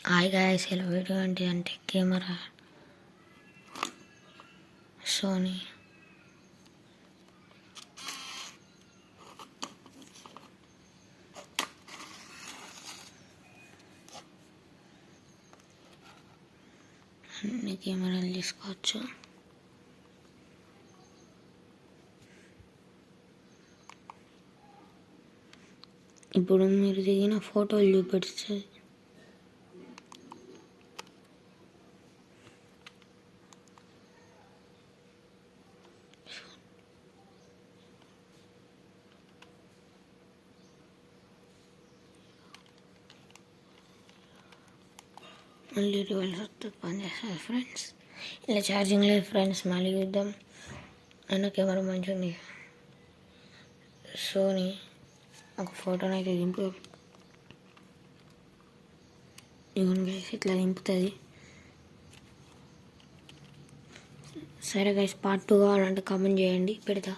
Hi guys, ఇలా video అంటే camera Sony అన్ని కెమెరాలు తీసుకోవచ్చు. ఇప్పుడు మీరు దిగిన ఫోటోలు చూపిస్తుంది. మళ్ళీ రివల్స్ వస్తుంది, పనిచేస్తుంది ఫ్రెండ్స్. ఇలా ఛార్జింగ్ లేదు ఫ్రెండ్స్, మళ్ళీ చూద్దాం. అన్న కెమెరా మంచిగా ఉంది. సోనీ ఒక ఫోటోని అయితే దింపు, ఇవన్నీ గైస్ ఇట్లా దింపుతుంది. సరే గైస్, పార్ట్ 2 కావాలంటే కామెంట్ చేయండి, పెడతా.